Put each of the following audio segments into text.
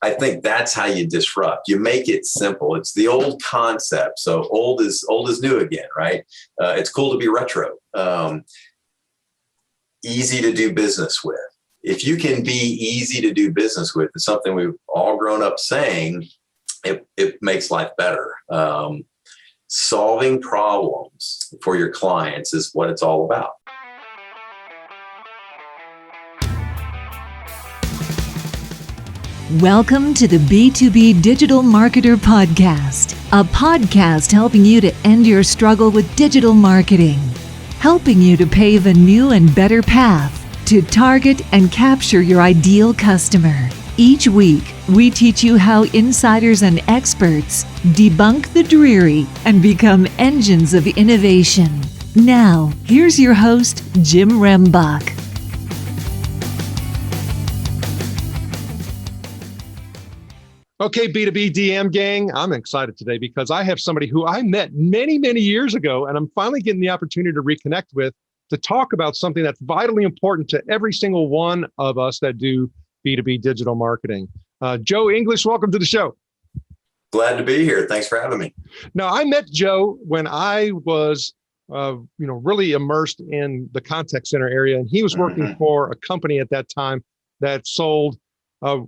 I think that's how you disrupt. You make it simple. It's the old concept. So old is new again, right? It's cool to be retro. Easy to do business with. If you can be easy to do business with, it's something we've all grown up saying, it makes life better. Solving problems for your clients is what it's all about. Welcome to the B2B Digital Marketer Podcast, a podcast helping you to end your struggle with digital marketing, helping you to pave a new and better path to target and capture your ideal customer. Each week, we teach you how insiders and experts debunk the dreary and become engines of innovation. Now, here's your host, Jim Rembach. Okay, B2B DM gang, I'm excited today because I have somebody who I met many, many years ago, and I'm finally getting the opportunity to reconnect with to talk about something that's vitally important to every single one of us that do B2B digital marketing. Joe English, welcome to the show. Glad to be here. Thanks for having me. Now, I met Joe when I was really immersed in the contact center area, and he was working for a company at that time that sold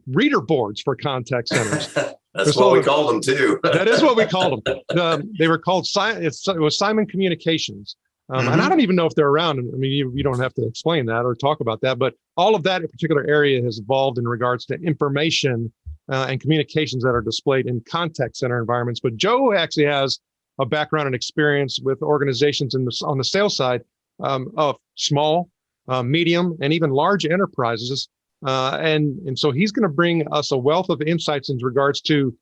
reader boards for contact centers. That's what we called them too. That is what we called them. They were called, it was Simon Communications. And I don't even know if they're around. I mean, you don't have to explain that or talk about that, but all of that particular area has evolved in regards to information and communications that are displayed in contact center environments. But Joe actually has a background and experience with organizations on the sales side of small, medium, and even large enterprises. And so he's going to bring us a wealth of insights in regards to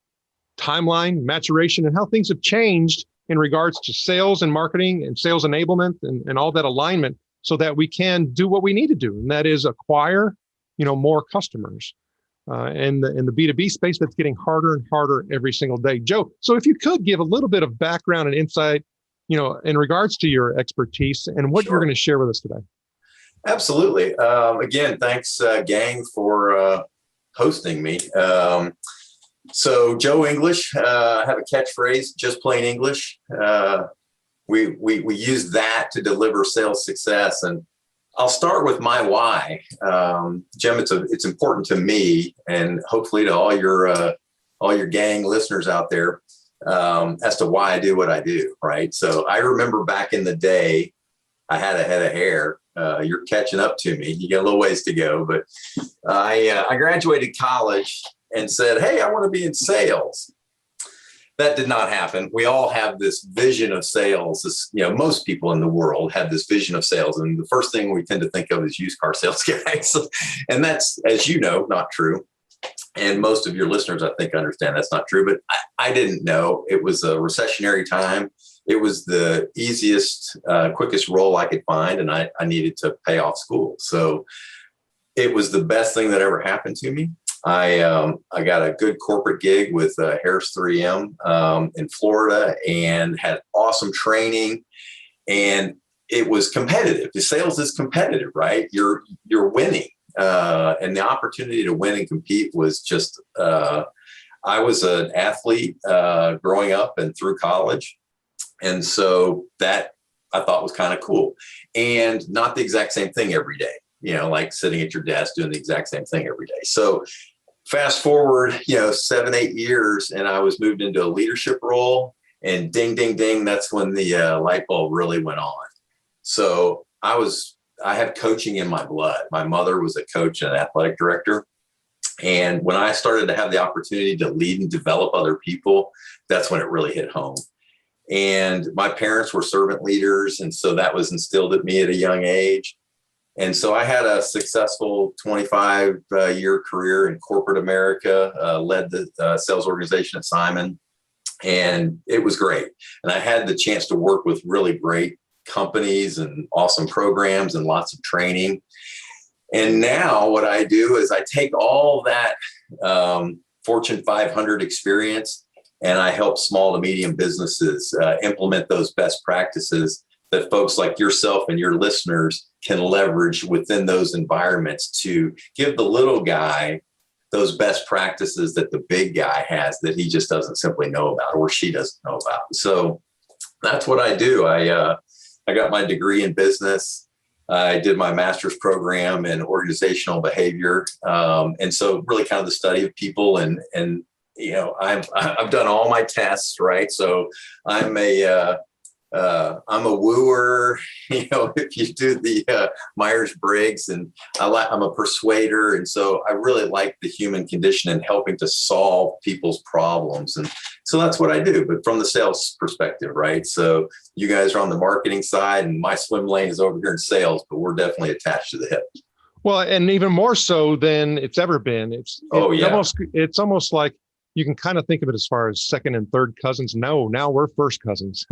timeline, maturation, and how things have changed in regards to sales and marketing and sales enablement and all that alignment so that we can do what we need to do. And that is acquire, more customers in the B2B space that's getting harder and harder every single day. Joe, so if you could give a little bit of background and insight, in regards to your expertise and what you're going to share with us today. Absolutely. Again, thanks, gang, for hosting me. So Joe English, I have a catchphrase, just plain English. We use that to deliver sales success. And I'll start with my why. Jim, it's important to me and hopefully to all your gang listeners out there as to why I do what I do, right? So I remember back in the day, I had a head of hair. You're catching up to me. You got a little ways to go, but I graduated college and said, hey, I want to be in sales. That did not happen. We all have this vision of sales. Most people in the world have this vision of sales. And the first thing we tend to think of is used car sales guys. And that's, as you know, not true. And most of your listeners, I think, understand that's not true. But I didn't know. It was a recessionary time. It was the easiest, quickest role I could find, and I needed to pay off school. So it was the best thing that ever happened to me. I got a good corporate gig with Harris 3M in Florida and had awesome training, and it was competitive. The sales is competitive, right? You're winning, and the opportunity to win and compete was just. I was an athlete growing up and through college. And so that I thought was kind of cool, and not the exact same thing every day, like sitting at your desk doing the exact same thing every day. So fast forward, 7-8 years, and I was moved into a leadership role, and ding, ding, ding. That's when the light bulb really went on. So I have coaching in my blood. My mother was a coach and an athletic director. And when I started to have the opportunity to lead and develop other people, that's when it really hit home. And my parents were servant leaders. And so that was instilled at me at a young age. And so I had a successful 25-year career in corporate America, led the sales organization at Simon. And it was great. And I had the chance to work with really great companies and awesome programs and lots of training. And now what I do is I take all that Fortune 500 experience, and I help small to medium businesses implement those best practices that folks like yourself and your listeners can leverage within those environments to give the little guy those best practices that the big guy has that he just doesn't simply know about or she doesn't know about. So that's what I do. I got my degree in business. I did my master's program in organizational behavior. And so really kind of the study of people and I've done all my tests, right? So I'm a wooer, if you do the Myers-Briggs, and I'm a persuader. And so I really like the human condition and helping to solve people's problems. And so that's what I do, but from the sales perspective, right? So you guys are on the marketing side and my swim lane is over here in sales, but we're definitely attached to the hip. Well, and even more so than it's ever been. It's almost like you can kind of think of it as far as second and third cousins. No, now we're first cousins,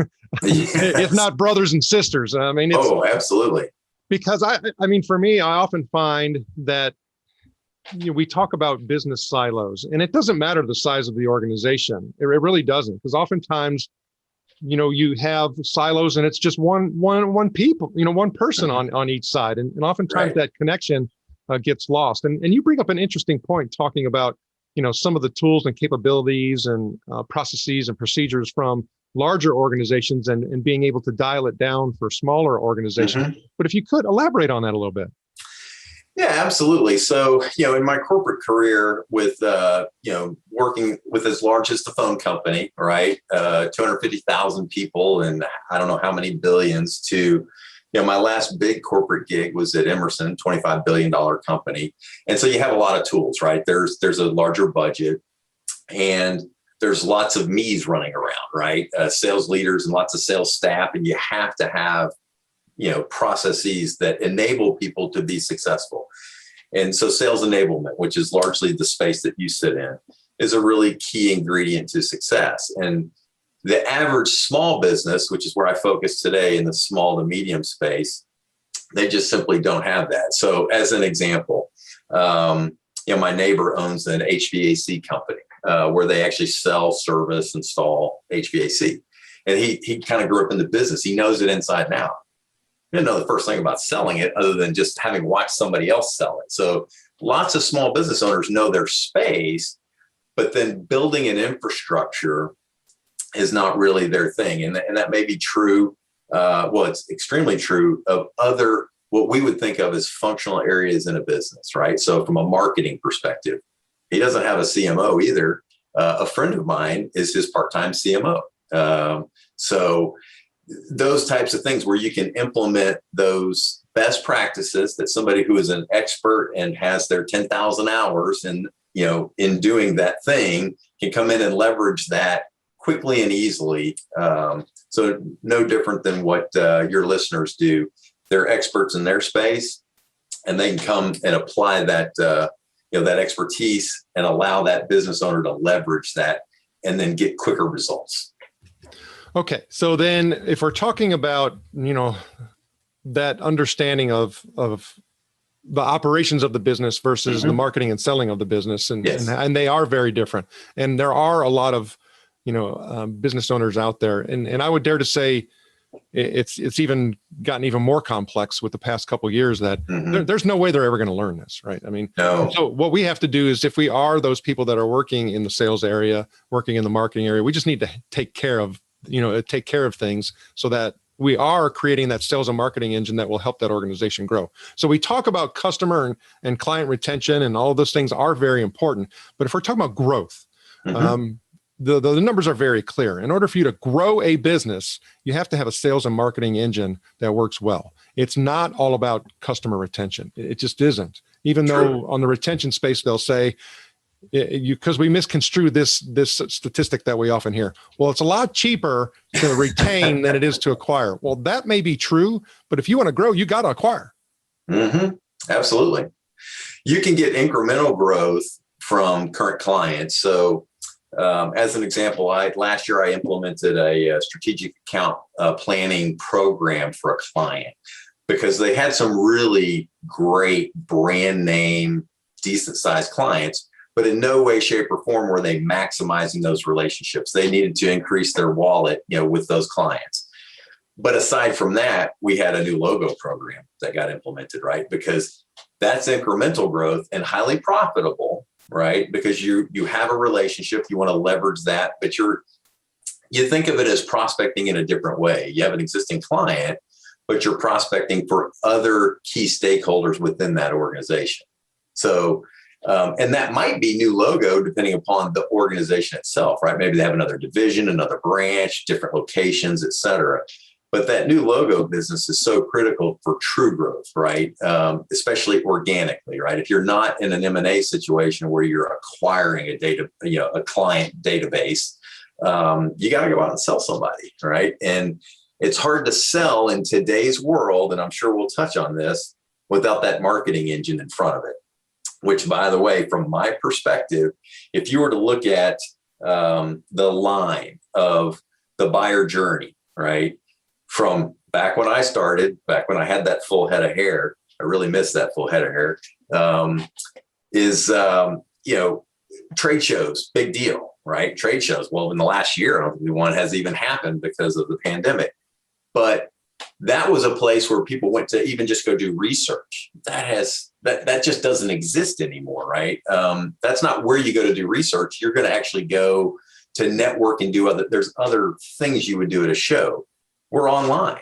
if not brothers and sisters. I mean, absolutely. Because I mean, for me, I often find that we talk about business silos, and it doesn't matter the size of the organization. It really doesn't, because oftentimes, you have silos, and it's just one people, one person on each side, and oftentimes that connection gets lost. And you bring up an interesting point talking about some of the tools and capabilities and processes and procedures from larger organizations and being able to dial it down for smaller organizations. Mm-hmm. But if you could elaborate on that a little bit. Yeah, absolutely. So, in my corporate career with, working with as large as the phone company, right? 250,000 people and I don't know how many billions to, my last big corporate gig was at Emerson, $25 billion company. And so you have a lot of tools, right? There's a larger budget and there's lots of me's running around, right? Sales leaders and lots of sales staff. And you have to have, processes that enable people to be successful. And so sales enablement, which is largely the space that you sit in, is a really key ingredient to success. And the average small business, which is where I focus today in the small to medium space, they just simply don't have that. So as an example, my neighbor owns an HVAC company where they actually sell, service, install HVAC. And he kind of grew up in the business. He knows it inside and out. He didn't know the first thing about selling it other than just having watched somebody else sell it. So lots of small business owners know their space, but then building an infrastructure is not really their thing. And that may be true. It's extremely true of other, what we would think of as functional areas in a business, right? So from a marketing perspective, he doesn't have a CMO either. A friend of mine is his part-time CMO. So those types of things where you can implement those best practices that somebody who is an expert and has their 10,000 hours in doing that thing can come in and leverage that quickly and easily. So no different than what your listeners do. They're experts in their space, and they can come and apply that, that expertise and allow that business owner to leverage that and then get quicker results. Okay. So then if we're talking about, that understanding of the operations of the business versus the marketing and selling of the business, and they are very different. And there are a lot of, business owners out there. And I would dare to say it's even gotten even more complex with the past couple of years that there's no way they're ever going to learn this, right? I mean, So what we have to do is, if we are those people that are working in the sales area, working in the marketing area, we just need to take care of things so that we are creating that sales and marketing engine that will help that organization grow. So we talk about customer and client retention, and all of those things are very important. But if we're talking about growth, the numbers are very clear. In order for you to grow a business, you have to have a sales and marketing engine that works well. It's not all about customer retention. It just isn't. Even though on the retention space, they'll say, because we misconstrue this statistic that we often hear. Well, it's a lot cheaper to retain than it is to acquire. Well, that may be true, but if you want to grow, you got to acquire. Absolutely. You can get incremental growth from current clients. So as an example, last year I implemented a strategic account planning program for a client because they had some really great brand name, decent sized clients, but in no way, shape, or form were they maximizing those relationships. They needed to increase their wallet, with those clients. But aside from that, we had a new logo program that got implemented, right? Because that's incremental growth and highly profitable. right? Because you have a relationship, you want to leverage that, but you think of it as prospecting in a different way. You have an existing client, but you're prospecting for other key stakeholders within that organization. So, and that might be new logo depending upon the organization itself, right? Maybe they have another division, another branch, different locations, et cetera. But that new logo business is so critical for true growth, right? Especially organically, right? If you're not in an M&A situation where you're acquiring a client database, you got to go out and sell somebody, right? And it's hard to sell in today's world, and I'm sure we'll touch on this, without that marketing engine in front of it. Which, by the way, from my perspective, if you were to look at the line of the buyer journey, right? From back when I started, back when I had that full head of hair, I really miss that full head of hair, trade shows, big deal, right? Trade shows. Well, in the last year, I don't think one has even happened because of the pandemic. But that was a place where people went to even just go do research. That just doesn't exist anymore, right? That's not where you go to do research. You're going to actually go to network and there's other things you would do at a show. We're online.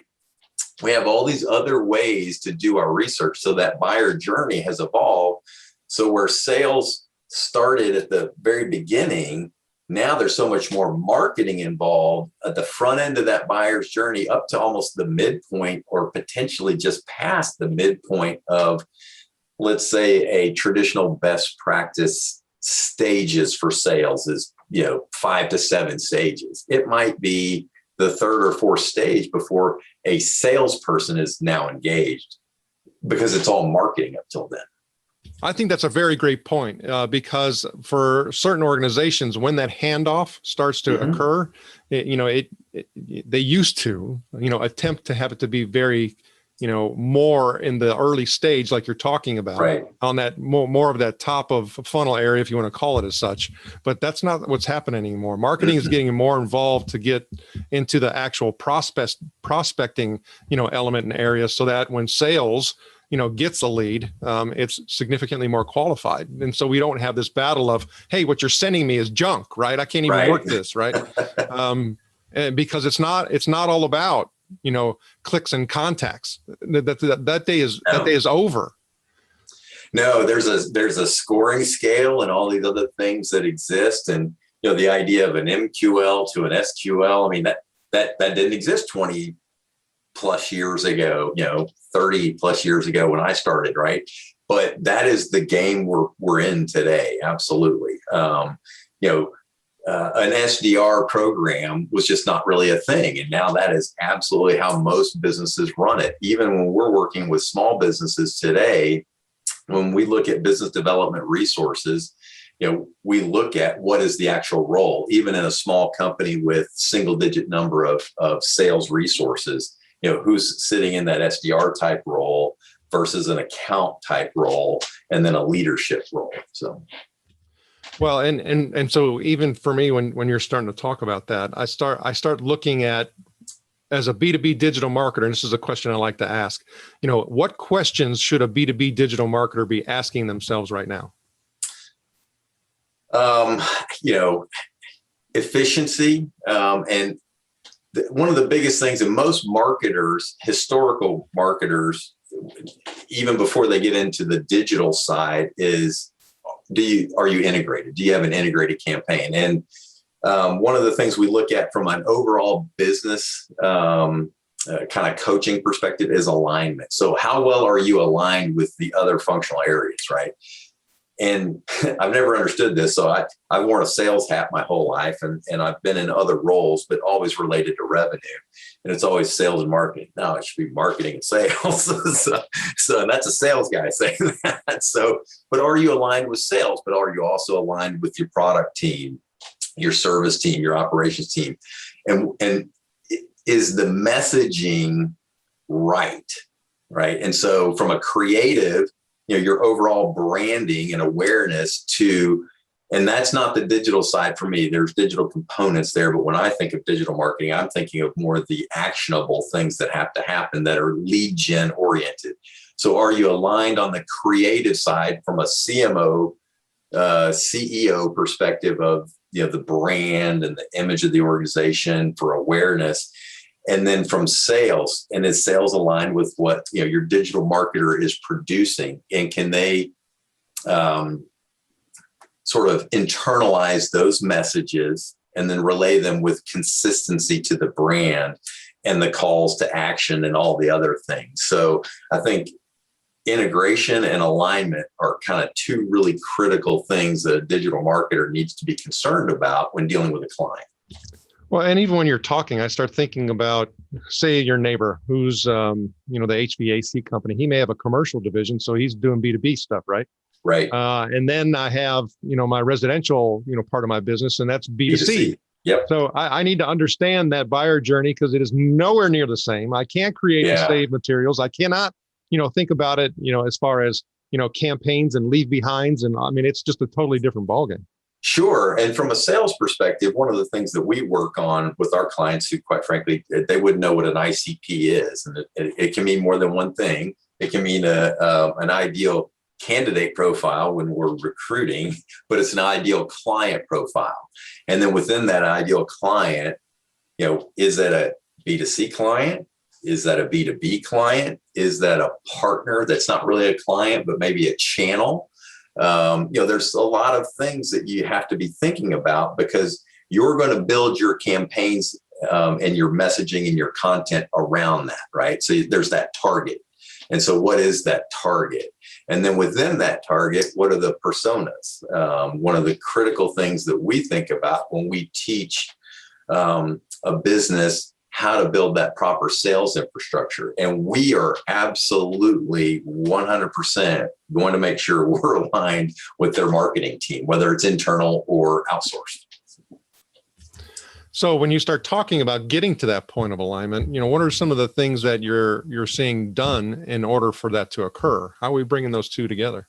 We have all these other ways to do our research. So that buyer journey has evolved. So where sales started at the very beginning, now there's so much more marketing involved at the front end of that buyer's journey up to almost the midpoint or potentially just past the midpoint of, let's say, a traditional best practice stages for sales is, 5 to 7 stages. It might be the third or fourth stage before a salesperson is now engaged because it's all marketing up till then. I think that's a very great point because for certain organizations, when that handoff starts to occur, they used to, attempt to have it to be very, more in the early stage, like you're talking about, right, on that more of that top of funnel area, if you want to call it as such. But that's not what's happening anymore. Marketing is getting more involved to get into the actual prospecting, element and area, so that when sales gets a lead, it's significantly more qualified. And so we don't have this battle of, hey, what you're sending me is junk, right? I can't even work this, right? And because it's not all about, clicks and contacts. That day is over. No, there's a scoring scale and all these other things that exist. And, the idea of an MQL to an SQL, I mean, that didn't exist 20 plus years ago, 30 plus years ago when I started, right? But that is the game we're in today. Absolutely. An SDR program was just not really a thing. And now that is absolutely how most businesses run it. Even when we're working with small businesses today, when we look at business development resources, we look at what is the actual role, even in a small company with single digit number of sales resources, who's sitting in that SDR type role versus an account type role, and then a leadership role. So. Well, and so even for me, when you're starting to talk about that, I start looking at, as a B2B digital marketer, and this is a question I like to ask, what questions should a B2B digital marketer be asking themselves right now? Efficiency, and one of the biggest things, and most marketers, historical marketers, even before they get into the digital side, is, are you integrated? Do you have an integrated campaign? And one of the things we look at from an overall business kind of coaching perspective is alignment. So how well are you aligned with the other functional areas, right? And I've never understood this. So I've worn a sales hat my whole life, and I've been in other roles, but always related to revenue. And it's always sales and marketing. No, it should be marketing and sales. so that's a sales guy saying that. So, but are you aligned with sales? But are you also aligned with your product team, your service team, your operations team? And is the messaging right? Right. And so from a creative, your overall branding and awareness and that's not the digital side for me. There's digital components there. But when I think of digital marketing, I'm thinking of more of the actionable things that have to happen that are lead gen oriented. So are you aligned on the creative side from a CMO CEO perspective of, the brand and the image of the organization for awareness. And then from sales, and is sales aligned with what, your digital marketer is producing? And can they sort of internalize those messages and then relay them with consistency to the brand and the calls to action and all the other things? So I think integration and alignment are kind of two really critical things that a digital marketer needs to be concerned about when dealing with a client. Well, and even when you're talking, I start thinking about, say, your neighbor who's, the HVAC company. He may have a commercial division, so he's doing B2B stuff, right? Right. And then I have, my residential, part of my business, and that's B2C. Yep. So I need to understand that buyer journey because it is nowhere near the same. I can't create and save materials. I cannot, think about it, as far as, campaigns and leave behinds. And I mean, it's just a totally different ballgame. Sure. And from a sales perspective, one of the things that we work on with our clients who, quite frankly, they wouldn't know what an ICP is. And it can mean more than one thing. It can mean an ideal candidate profile when we're recruiting, but it's an ideal client profile. And then within that ideal client, is that a B2C client? Is that a B2B client? Is that a partner that's not really a client, but maybe a channel? There's a lot of things that you have to be thinking about because you're going to build your campaigns and your messaging and your content around that, right? So there's that target. And so what is that target? And then within that target, what are the personas? One of the critical things that we think about when we teach a business how to build that proper sales infrastructure. And we are absolutely 100% going to make sure we're aligned with their marketing team, whether it's internal or outsourced. So when you start talking about getting to that point of alignment, what are some of the things that you're seeing done in order for that to occur? How are we bringing those two together?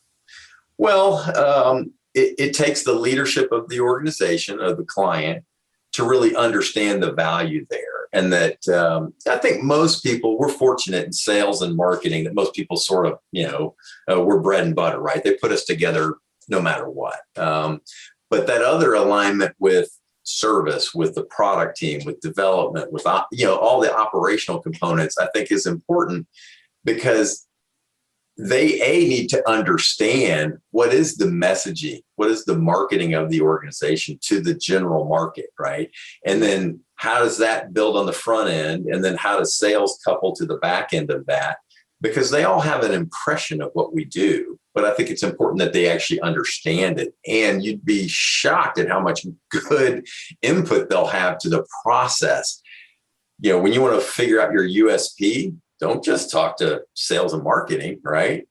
Well, it takes the leadership of the organization, of the client, to really understand the value there. And that I think most people, we're fortunate in sales and marketing that most people sort of, we're bread and butter, right? They put us together no matter what. But that other alignment with service, with the product team, with development, with, all the operational components, I think is important because they need to understand what is the messaging, what is the marketing of the organization to the general market, right? And then how does that build on the front end? And then how does sales couple to the back end of that? Because they all have an impression of what we do, but I think it's important that they actually understand it. And you'd be shocked at how much good input they'll have to the process. When you want to figure out your USP, don't just talk to sales and marketing, right?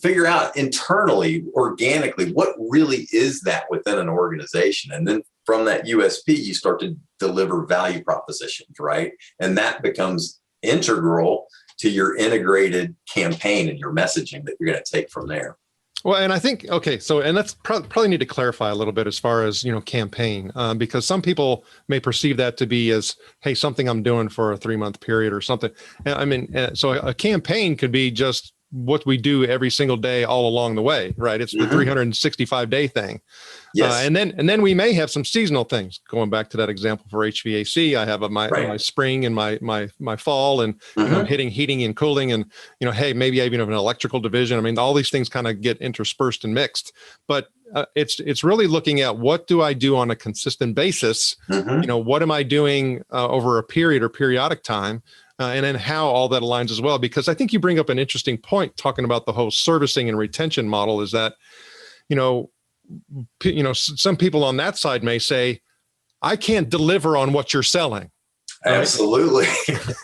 Figure out internally, organically, what really is that within an organization. And then from that USP, you start to deliver value propositions, right? And that becomes integral to your integrated campaign and your messaging that you're going to take from there. Well, and I think, and let's probably need to clarify a little bit as far as, campaign, because some people may perceive that to be as, hey, something I'm doing for a 3-month period or something. I mean, so a campaign could be just what we do every single day all along the way, right? It's the 365-day thing. Yes. And then we may have some seasonal things. Going back to that example for HVAC, I have my spring and my fall, and hitting heating and cooling, and hey, maybe I even have an electrical division. I mean, all these things kind of get interspersed and mixed. But it's really looking at what do I do on a consistent basis? What am I doing over a period or periodic time? And then how all that aligns as well, because I think you bring up an interesting point talking about the whole servicing and retention model is that, some people on that side may say, I can't deliver on what you're selling. Right? Absolutely.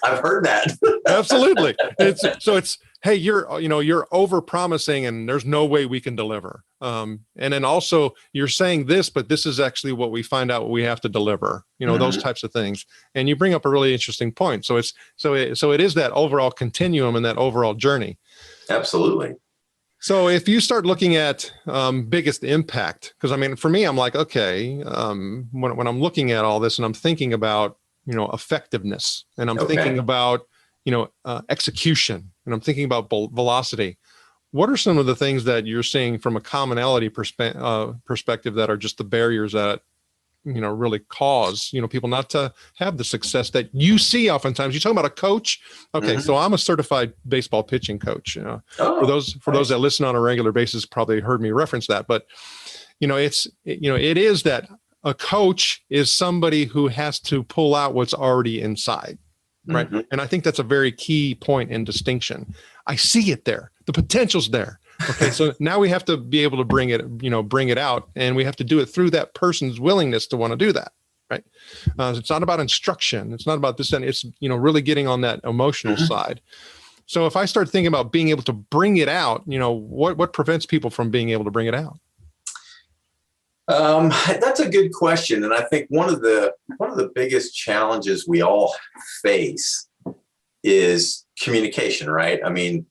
I've heard that. Absolutely. It's, hey, you're over promising and there's no way we can deliver. And then also you're saying this, but this is actually what we find out what we have to deliver, those types of things. And you bring up a really interesting point. So it is that overall continuum and that overall journey. Absolutely. So if you start looking at biggest impact, because I mean, for me, I'm like, okay, when I'm looking at all this and I'm thinking about, effectiveness, and I'm thinking about, execution, and I'm thinking about velocity, what are some of the things that you're seeing from a commonality perspective that are just the barriers that, really cause, people not to have the success that you see oftentimes? You talk about a coach. Okay. So I'm a certified baseball pitching coach, for those that listen on a regular basis, probably heard me reference that, but it is that a coach is somebody who has to pull out what's already inside. Right. And I think that's a very key point and distinction. I see it there. The potential's there. Okay. So now we have to be able to bring it out, and we have to do it through that person's willingness to want to do that. Right. It's not about instruction. It's not about this. And it's, really getting on that emotional side. So if I start thinking about being able to bring it out, what prevents people from being able to bring it out? That's a good question. And I think one of the biggest challenges we all face is communication, right? I mean,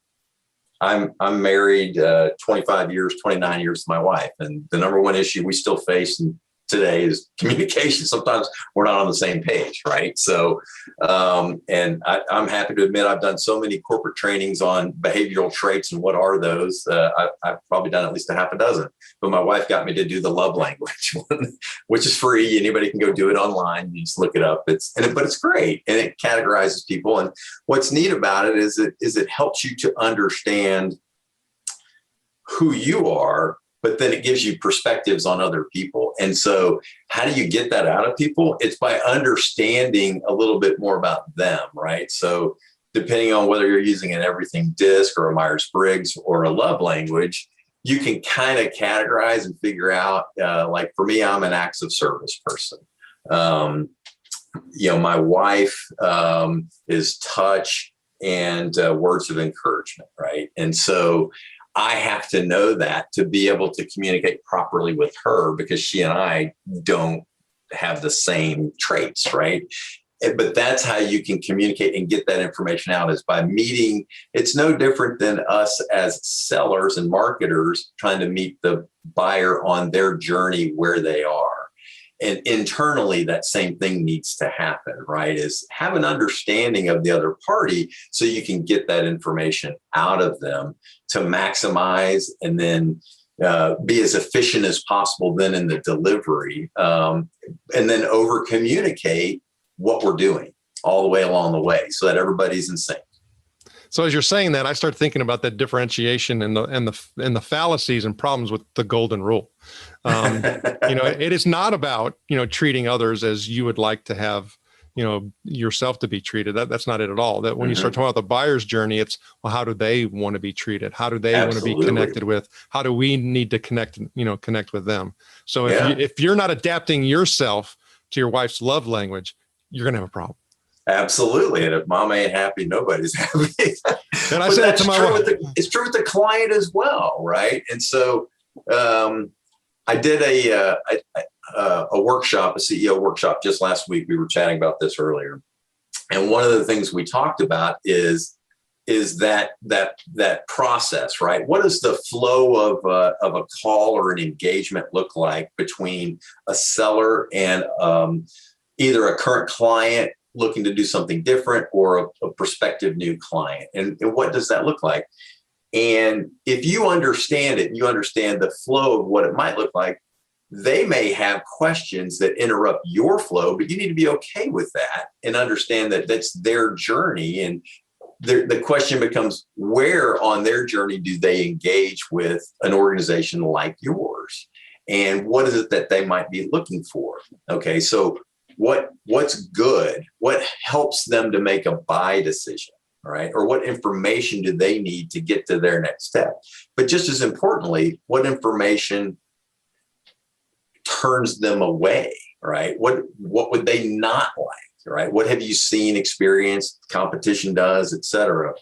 I'm married 29 years to my wife, and the number one issue we still face today is communication. Sometimes we're not on the same page, right? So, and I'm happy to admit I've done so many corporate trainings on behavioral traits and what are those. I've probably done at least a half a dozen, but my wife got me to do the love language one, which is free. Anybody can go do it online. You just look it up. But it's great, and it categorizes people. And what's neat about it is it helps you to understand who you are, but then it gives you perspectives on other people. And so how do you get that out of people? It's by understanding a little bit more about them, right? So depending on whether you're using an everything disc or a Myers-Briggs or a love language, you can kind of categorize and figure out, like for me, I'm an acts of service person. My wife is touch and words of encouragement, right? And so I have to know that to be able to communicate properly with her, because she and I don't have the same traits, right? But that's how you can communicate and get that information out, is by meeting. It's no different than us as sellers and marketers trying to meet the buyer on their journey where they are. And internally, that same thing needs to happen, right? Is have an understanding of the other party so you can get that information out of them to maximize and then be as efficient as possible then in the delivery, and then over communicate what we're doing all the way along the way so that everybody's in sync. So as you're saying that, I start thinking about that differentiation and the fallacies and problems with the golden rule. It is not about, treating others as you would like to have, yourself to be treated. That's not it at all. That when you start talking about the buyer's journey, it's, well, how do they want to be treated? How do they want to be connected with? How do we need to connect with them? So if you're not adapting yourself to your wife's love language, you're going to have a problem. Absolutely. And if mom ain't happy, nobody's happy. And I said that to my wife. It's true with the client as well, right? And so I did a workshop, a CEO workshop just last week. We were chatting about this earlier. And one of the things we talked about is that process, right? What does the flow of a call or an engagement look like between a seller and either a current client looking to do something different or a prospective new client? And what does that look like? And if you understand it, and you understand the flow of what it might look like, they may have questions that interrupt your flow, but you need to be okay with that and understand that that's their journey. And the question becomes, where on their journey do they engage with an organization like yours? And what is it that they might be looking for? Okay, so what's good? What helps them to make a buy decision, right? Or what information do they need to get to their next step? But just as importantly, what information turns them away, right? What would they not like, right? What have you seen, experienced, competition does, et cetera?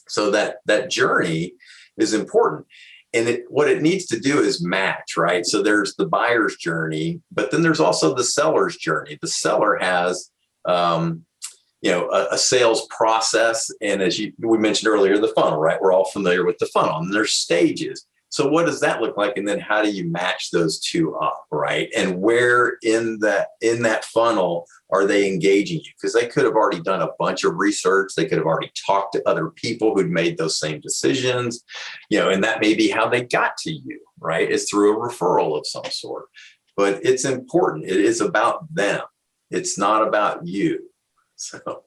So that journey is important. And what it needs to do is match, right? So there's the buyer's journey, but then there's also the seller's journey. The seller has, a sales process. And as we mentioned earlier, the funnel, right? We're all familiar with the funnel, and there's stages. So what does that look like? And then how do you match those two up, right? And where in that funnel are they engaging you? Because they could have already done a bunch of research. They could have already talked to other people who'd made those same decisions, and that may be how they got to you, right? It's through a referral of some sort. But it's important. It is about them. It's not about you. So.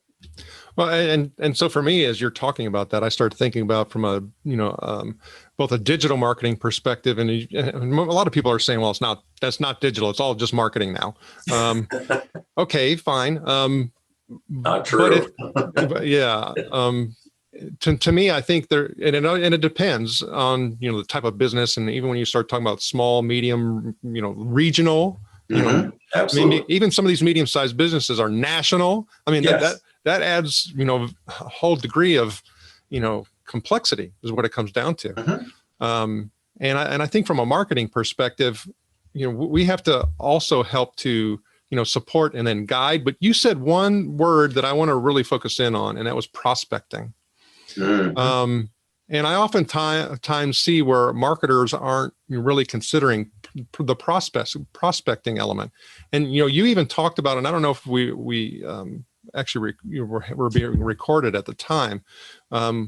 Well, and so for me, as you're talking about that, I started thinking about from a both a digital marketing perspective, and a lot of people are saying, well, that's not digital, it's all just marketing now. Okay, fine. Not true. But yeah. To me, I think and it depends on the type of business, and even when you start talking about small, medium, regional, Absolutely. I mean, even some of these medium-sized businesses are national. I mean, yes. that adds, a whole degree of, complexity is what it comes down to. And I think from a marketing perspective, we have to also help to, support and then guide. But you said one word that I want to really focus in on, and that was prospecting. And I oftentimes see where marketers aren't really considering the prospecting element. And, you even talked about, and I don't know if we actually were being recorded at the time.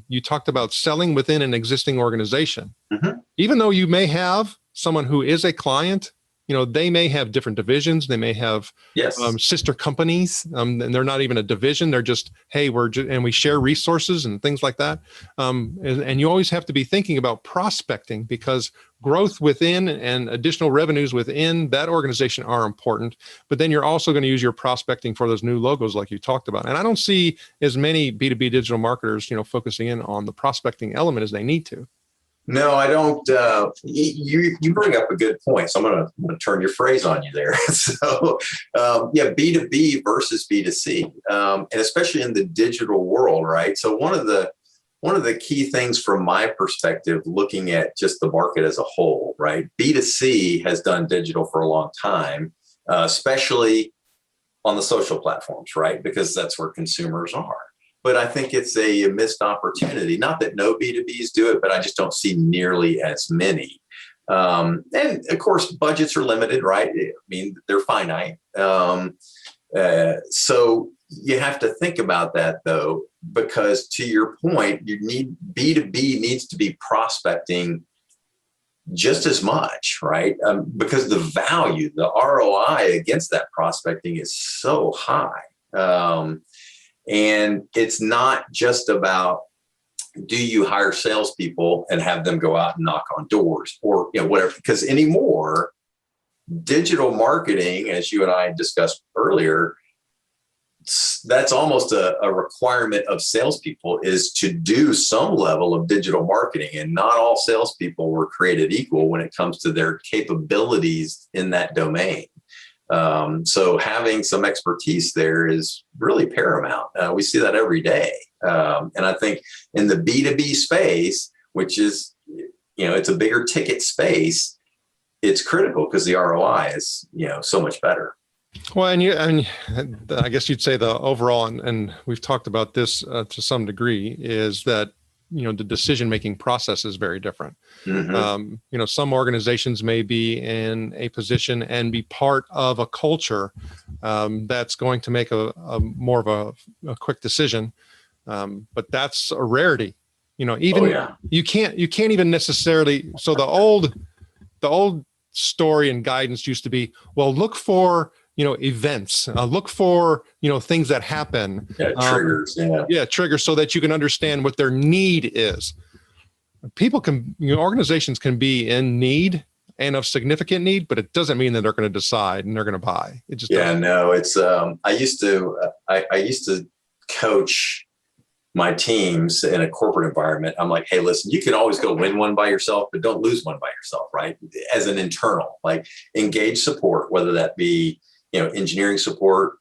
You talked about selling within an existing organization. Even though you may have someone who is a client, they may have different divisions. They may have sister companies, and they're not even a division. They're just, hey, and we share resources and things like that. And you always have to be thinking about prospecting, because growth within and additional revenues within that organization are important. But then you're also going to use your prospecting for those new logos like you talked about. And I don't see as many B2B digital marketers, focusing in on the prospecting element as they need to. No, I don't. You bring up a good point. So I'm going to turn your phrase on you there. So, B2B versus B2C, and especially in the digital world, right? So one of the key things from my perspective, looking at just the market as a whole, right? B2C has done digital for a long time, especially on the social platforms, right? Because that's where consumers are. But I think it's a missed opportunity. Not that no B2Bs do it, but I just don't see nearly as many. And of course, budgets are limited, right? I mean, they're finite. So you have to think about that, though, because to your point, B2B needs to be prospecting just as much, right? Because the value, the ROI against that prospecting is so high. And it's not just about, do you hire salespeople and have them go out and knock on doors or whatever? Because anymore, digital marketing, as you and I discussed earlier, that's almost a requirement of salespeople, is to do some level of digital marketing. And not all salespeople were created equal when it comes to their capabilities in that domain. So having some expertise there is really paramount. We see that every day. And I think in the B2B space, which is, it's a bigger ticket space, it's critical because the ROI is, so much better. Well, and I guess you'd say the overall, and we've talked about this to some degree, is that the decision-making process is very different. Some organizations may be in a position and be part of a culture that's going to make a more of a quick decision, but that's a rarity. You can't even necessarily. So the old story and guidance used to be, well, look for events, look for, things that happen. Triggers. Triggers, so that you can understand what their need is. People can, organizations can be in need and of significant need, but it doesn't mean that they're going to decide and they're going to buy. It just doesn't. No, it's, I used to coach my teams in a corporate environment. I'm like, hey, listen, you can always go win one by yourself, but don't lose one by yourself, right? As an internal, like, engage support, whether that be, engineering support,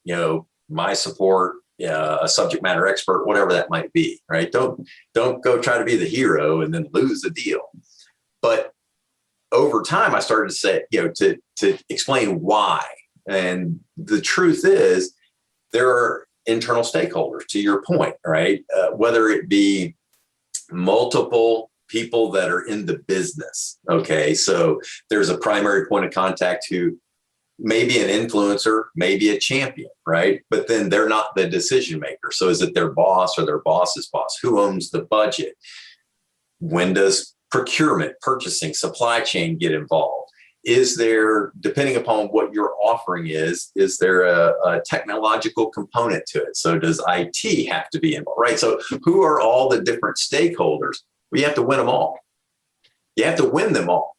my support, a subject matter expert, whatever that might be, right? Don't go try to be the hero and then lose the deal. But over time, I started to say, to explain why. And the truth is, there are internal stakeholders, to your point, right? Whether it be multiple people that are in the business. Okay. So there's a primary point of contact who may be an influencer, maybe a champion, right? But then they're not the decision maker. So is it their boss or their boss's boss? Who owns the budget? When does procurement, purchasing, supply chain get involved? Is there, depending upon what your offering is there a technological component to it? So does IT have to be involved, right? So who are all the different stakeholders? Well, you have to win them all. You have to win them all.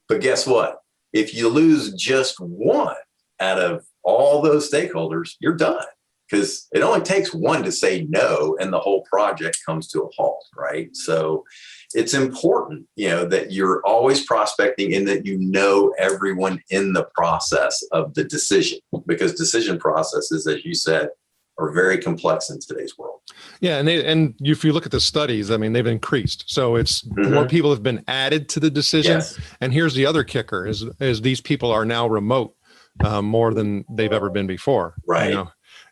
But guess what? If you lose just one out of all those stakeholders, you're done, because it only takes one to say no and the whole project comes to a halt, right? So it's important, that you're always prospecting and that you know everyone in the process of the decision, because decision processes, as you said, are very complex in today's world. Yeah, and if you look at the studies, I mean, they've increased. So it's more people have been added to the decision. Yes. And here's the other kicker: is these people are now remote more than they've ever been before. Right.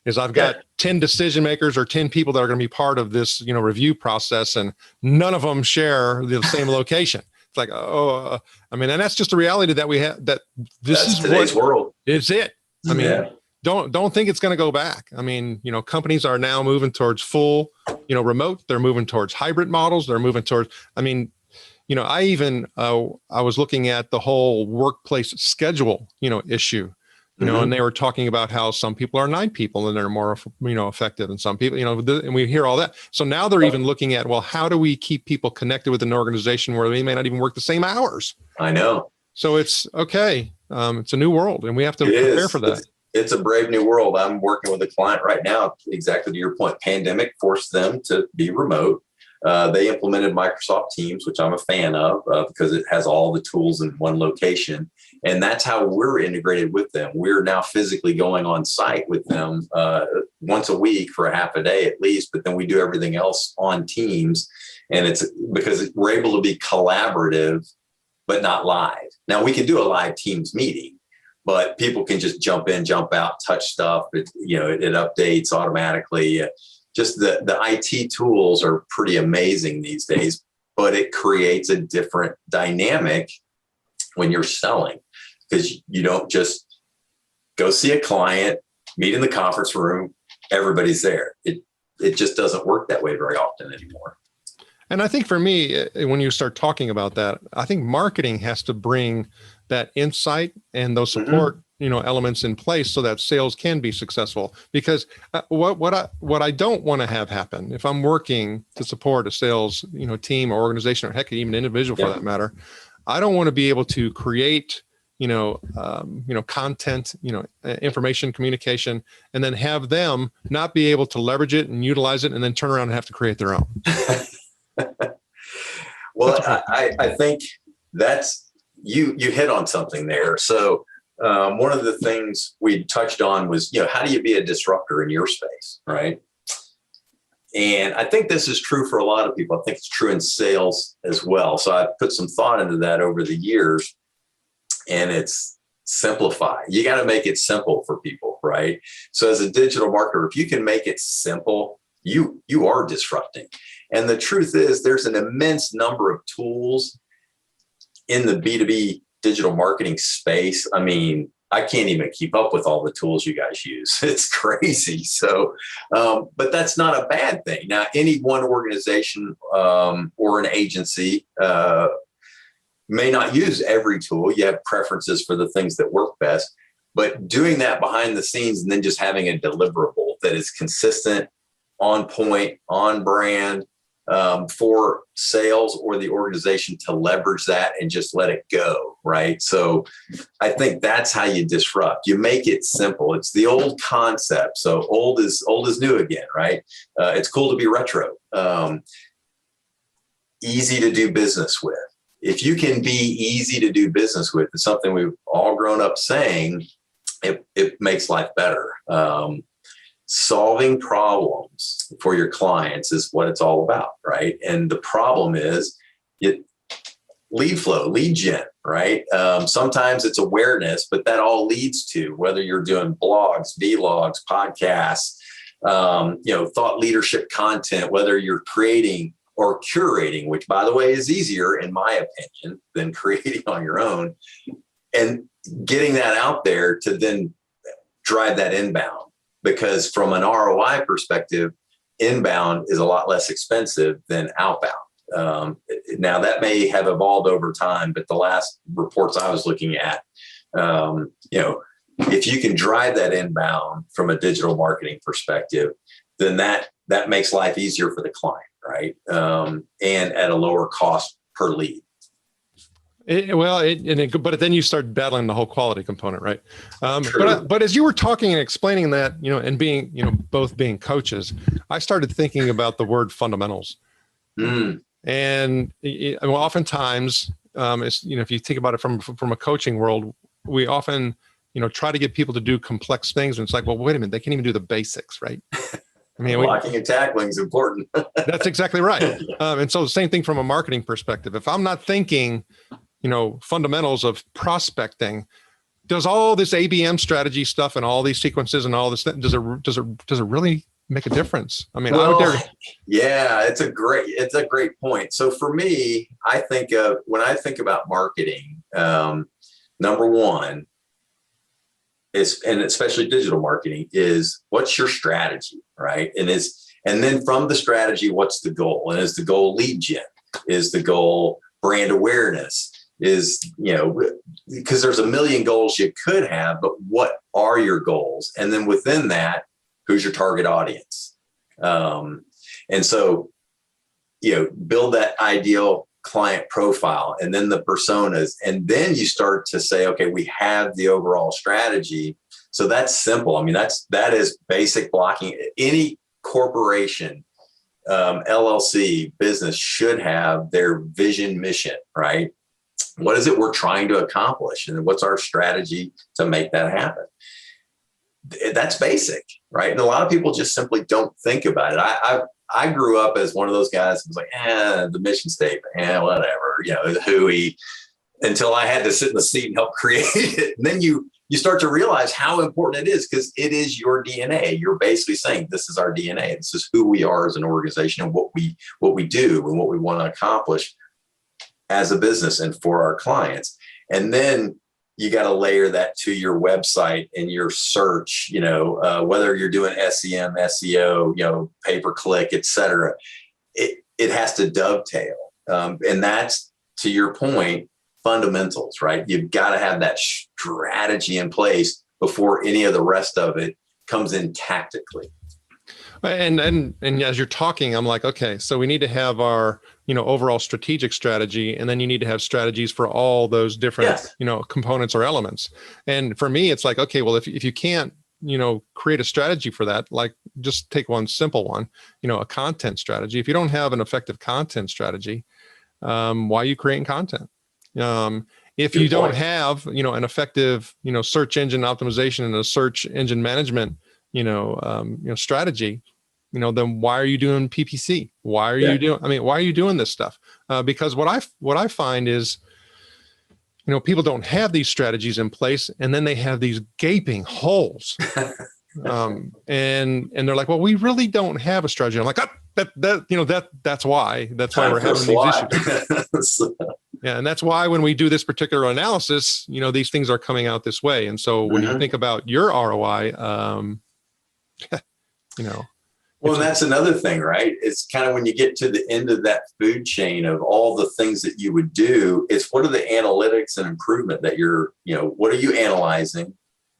Is I've got 10 decision makers or 10 people that are going to be part of this, review process, and none of them share the same location. It's like, and that's just the reality that we have. That this is today's world. It's it. I mean. Don't think it's going to go back. I mean, companies are now moving towards full, remote. They're moving towards hybrid models. They're moving towards, I was looking at the whole workplace schedule, issue, and they were talking about how some people are 9 people and they're more, effective, and some people, and we hear all that. So now they're even looking at, well, how do we keep people connected with an organization where they may not even work the same hours? I know. So it's okay. It's a new world, and we have to prepare for that. It's a brave new world. I'm working with a client right now, exactly to your point. Pandemic forced them to be remote. They implemented Microsoft Teams, which I'm a fan of because it has all the tools in one location. And that's how we're integrated with them. We're now physically going on site with them once a week for a half a day at least, but then we do everything else on Teams. And it's because we're able to be collaborative, but not live. Now we can do a live Teams meeting, but people can just jump in, jump out, touch stuff. It updates automatically. Just the IT tools are pretty amazing these days, but it creates a different dynamic when you're selling, because you don't just go see a client, meet in the conference room, everybody's there. It just doesn't work that way very often anymore. And I think for me, when you start talking about that, I think marketing has to bring that insight and those support, elements in place so that sales can be successful. Because what I don't want to have happen if I'm working to support a sales, team or organization, or heck, even individual for that matter, I don't want to be able to create, content, information, communication, and then have them not be able to leverage it and utilize it, and then turn around and have to create their own. Well, I think that's you hit on something there. So one of the things we touched on was, how do you be a disruptor in your space, right? And I think this is true for a lot of people. I think it's true in sales as well. So I've put some thought into that over the years, and it's simplify. You got to make it simple for people, right? So as a digital marketer, if you can make it simple, you are disrupting. And the truth is, there's an immense number of tools in the B2B digital marketing space. I mean, I can't even keep up with all the tools you guys use. It's crazy. So, but that's not a bad thing. Now, any one organization or an agency may not use every tool. You have preferences for the things that work best, but doing that behind the scenes and then just having a deliverable that is consistent, on point, on brand, for sales or the organization to leverage that and just let it go, right? So I think that's how you disrupt. You make it simple. It's the old concept. So old is new again, right? It's cool to be retro. Easy to do business with. If you can be easy to do business with, it's something we've all grown up saying, it makes life better. Solving problems for your clients is what it's all about, right? And the problem is lead flow, lead gen, right? Sometimes it's awareness, but that all leads to whether you're doing blogs, vlogs, podcasts, thought leadership content, whether you're creating or curating, which by the way is easier in my opinion than creating on your own, and getting that out there to then drive that inbound. Because from an ROI perspective, inbound is a lot less expensive than outbound. Now that may have evolved over time, but the last reports I was looking at, if you can drive that inbound from a digital marketing perspective, then that makes life easier for the client, right? And at a lower cost per lead. But then you start battling the whole quality component, right? But as you were talking and explaining that, and being, both being coaches, I started thinking about the word fundamentals. And oftentimes, if you think about it from a coaching world, we often, try to get people to do complex things, and it's like, well, wait a minute, they can't even do the basics, right? I mean, blocking and tackling is important. That's exactly right. And so the same thing from a marketing perspective. If I'm not thinking, fundamentals of prospecting, does all this ABM strategy stuff and all these sequences and all this, does it really make a difference? I mean, yeah, it's a great point. So for me, when I think about marketing, number one is, and especially digital marketing, is what's your strategy, right? And then from the strategy, what's the goal? And is the goal lead gen? Is the goal brand awareness? Is, because there's a million goals you could have, but what are your goals? And then within that, who's your target audience? And so, build that ideal client profile and then the personas. And then you start to say, okay, we have the overall strategy. So that's simple. I mean, that is basic blocking. Any corporation, LLC business should have their vision mission, right? What is it we're trying to accomplish? And what's our strategy to make that happen? That's basic, right? And a lot of people just simply don't think about it. I grew up as one of those guys who was like, the mission statement, whatever, the hooey, until I had to sit in the seat and help create it. And then you start to realize how important it is, because it is your DNA. You're basically saying, this is our DNA. This is who we are as an organization and what we do and what we want to accomplish as a business and for our clients. And then you got to layer that to your website and your search, whether you're doing SEM, SEO, pay-per-click, et cetera. It has to dovetail. And that's, to your point, fundamentals, right? You've got to have that strategy in place before any of the rest of it comes in tactically. And as you're talking, I'm like, okay, so we need to have our, overall strategic strategy, and then you need to have strategies for all those different, components or elements. And for me, it's like, okay, well, if you can't, create a strategy for that, like just take one simple one, a content strategy. If you don't have an effective content strategy, why are you creating content? If you don't have, an effective, search engine optimization and a search engine management, strategy, then why are you doing PPC? Why are you doing this stuff? Because what I find is, people don't have these strategies in place, and then they have these gaping holes. And they're like, well, we really don't have a strategy. I'm like, that's why we're having these issues. Yeah. And that's why when we do this particular analysis, these things are coming out this way. And so when you think about your ROI, well, and that's another thing, right? It's kind of when you get to the end of that food chain of all the things that you would do, it's what are the analytics and improvement that what are you analyzing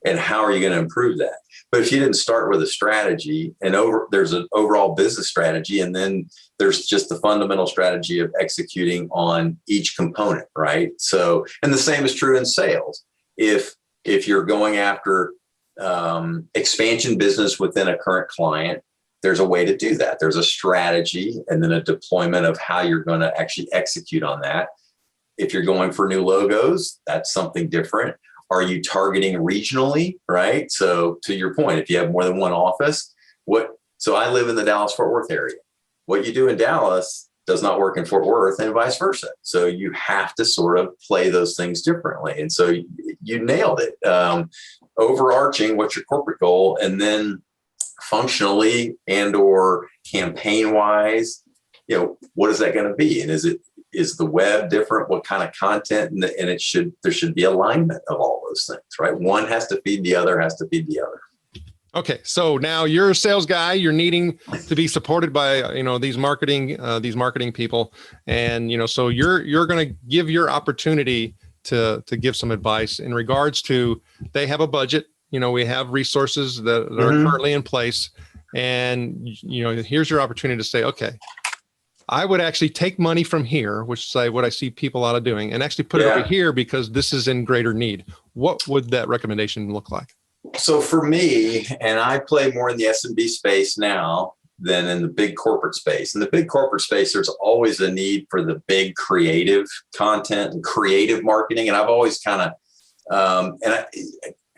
and how are you going to improve that? But if you didn't start with a strategy and there's an overall business strategy, and then there's just the fundamental strategy of executing on each component, right? So, and the same is true in sales. If you're going after expansion business within a current client, there's a way to do that. There's a strategy and then a deployment of how you're going to actually execute on that. If you're going for new logos, that's something different. Are you targeting regionally, right? So to your point, if you have more than one office, so I live in the Dallas-Fort Worth area. What you do in Dallas does not work in Fort Worth and vice versa. So you have to sort of play those things differently. And so you nailed it. Overarching, what's your corporate goal? And then functionally and or campaign wise, what is that going to be? And is the web different? What kind of content? And there should be alignment of all those things, right? One has to feed the other, has to feed the other. Okay. So now you're a sales guy, you're needing to be supported by, these marketing people. And, so you're going to give your opportunity to give some advice in regards to, they have a budget, we have resources that are currently in place. And, here's your opportunity to say, okay, I would actually take money from here, which is what I see people a lot of doing, and actually put it over here because this is in greater need. What would that recommendation look like? So for me, and I play more in the SMB space now than in the big corporate space. In the big corporate space, there's always a need for the big creative content and creative marketing. And I've always kind of,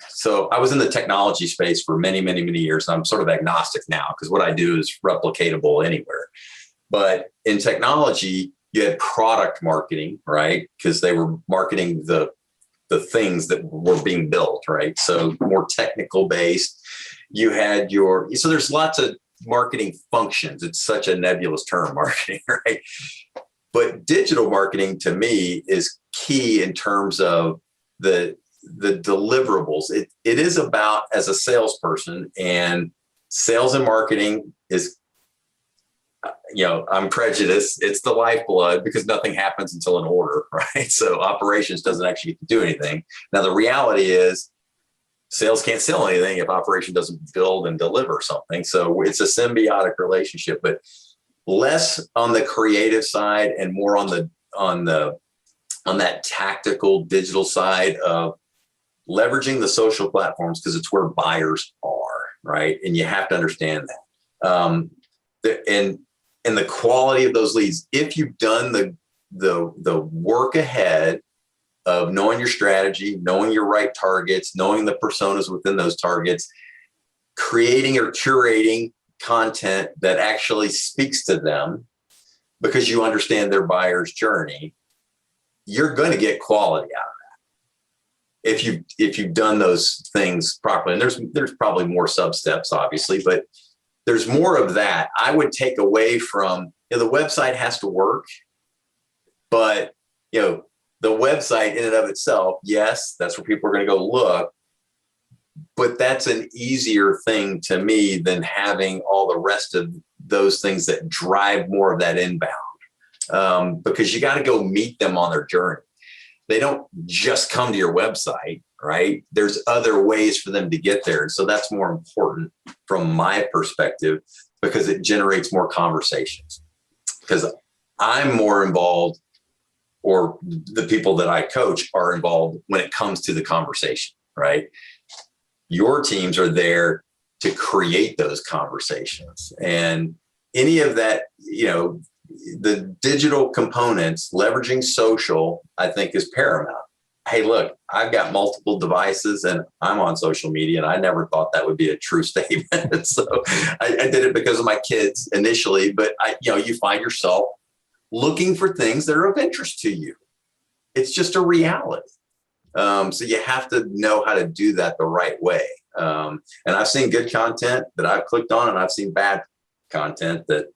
so I was in the technology space for many, many, many years. And I'm sort of agnostic now because what I do is replicatable anywhere. But in technology, you had product marketing, right? Because they were marketing the things that were being built, right? So more technical based. You had so there's lots of marketing functions. It's such a nebulous term, marketing, right? But digital marketing to me is key in terms of the deliverables. It is about, as a salesperson, and sales and marketing is, I'm prejudiced. It's the lifeblood because nothing happens until an order, right? So operations doesn't actually get to do anything. Now, the reality is sales can't sell anything if operation doesn't build and deliver something. So it's a symbiotic relationship, but less on the creative side and more on that tactical digital side of leveraging the social platforms, because it's where buyers are, right? And you have to understand that. And the quality of those leads, if you've done the work ahead of knowing your strategy, knowing your right targets, knowing the personas within those targets, creating or curating content that actually speaks to them because you understand their buyer's journey, you're going to get quality out of that. If you've done those things properly, and there's probably more sub-steps, obviously, but there's more of that. I would take away from, the website has to work, but, the website in and of itself, yes, that's where people are going to go look, but that's an easier thing to me than having all the rest of those things that drive more of that inbound, because you got to go meet them on their journey. They don't just come to your website, right? There's other ways for them to get there. So that's more important from my perspective because it generates more conversations. Because I'm more involved, or the people that I coach are involved when it comes to the conversation, right? Your teams are there to create those conversations. And any of that, the digital components, leveraging social, I think is paramount. Hey, look, I've got multiple devices and I'm on social media, and I never thought that would be a true statement. So I did it because of my kids initially, but you find yourself looking for things that are of interest to you. It's just a reality. So you have to know how to do that the right way. And I've seen good content that I've clicked on, and I've seen bad content that,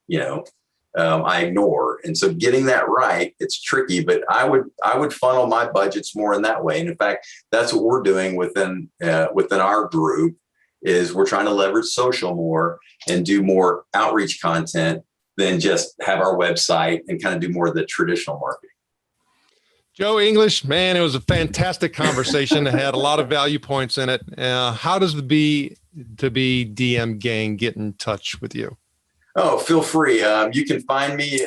I ignore. And so getting that right, it's tricky, but I would funnel my budgets more in that way. And in fact, that's what we're doing within our group, is we're trying to leverage social more and do more outreach content than just have our website and kind of do more of the traditional marketing. Joe English, man, it was a fantastic conversation. It had a lot of value points in it. How does the B2B DM gang get in touch with you? Oh, feel free. You can find me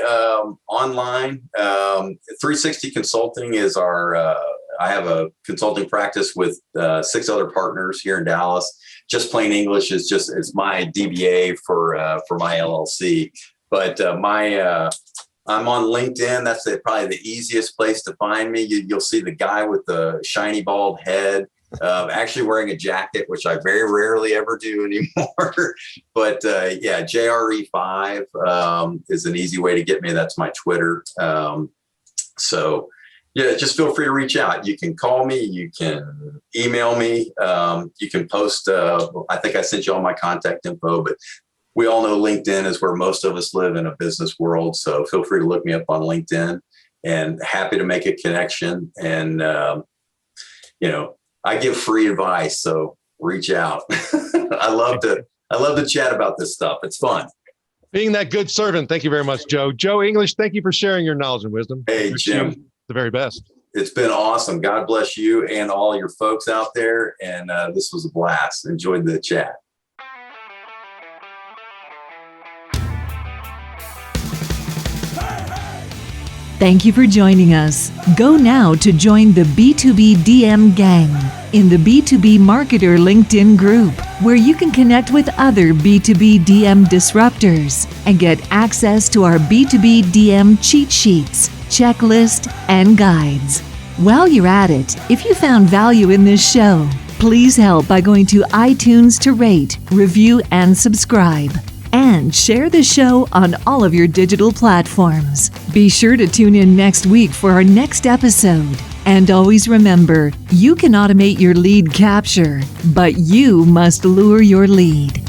online. 360 Consulting is I have a consulting practice with 6 other partners here in Dallas. Just Plain English is my DBA for my LLC. But I'm on LinkedIn. That's probably the easiest place to find me. You'll see the guy with the shiny bald head. Actually wearing a jacket, which I very rarely ever do anymore. But JRE5 is an easy way to get me. That's my Twitter. So just feel free to reach out. You can call me, you can email me, you can post. I think I sent you all my contact info, but we all know LinkedIn is where most of us live in a business world. So feel free to look me up on LinkedIn, and happy to make a connection. And, I give free advice, so reach out. I love to chat about this stuff. It's fun. Being that good servant. Thank you very much, Joe. Joe English, thank you for sharing your knowledge and wisdom. Hey, Jim. The very best. It's been awesome. God bless you and all your folks out there. And this was a blast. Enjoyed the chat. Thank you for joining us. Go now to join the B2B DM gang in the B2B Marketer LinkedIn group, where you can connect with other B2B DM disruptors and get access to our B2B DM cheat sheets, checklist, and guides. While you're at it, if you found value in this show, please help by going to iTunes to rate, review, and subscribe. And share the show on all of your digital platforms. Be sure to tune in next week for our next episode. And always remember, you can automate your lead capture, but you must lure your lead.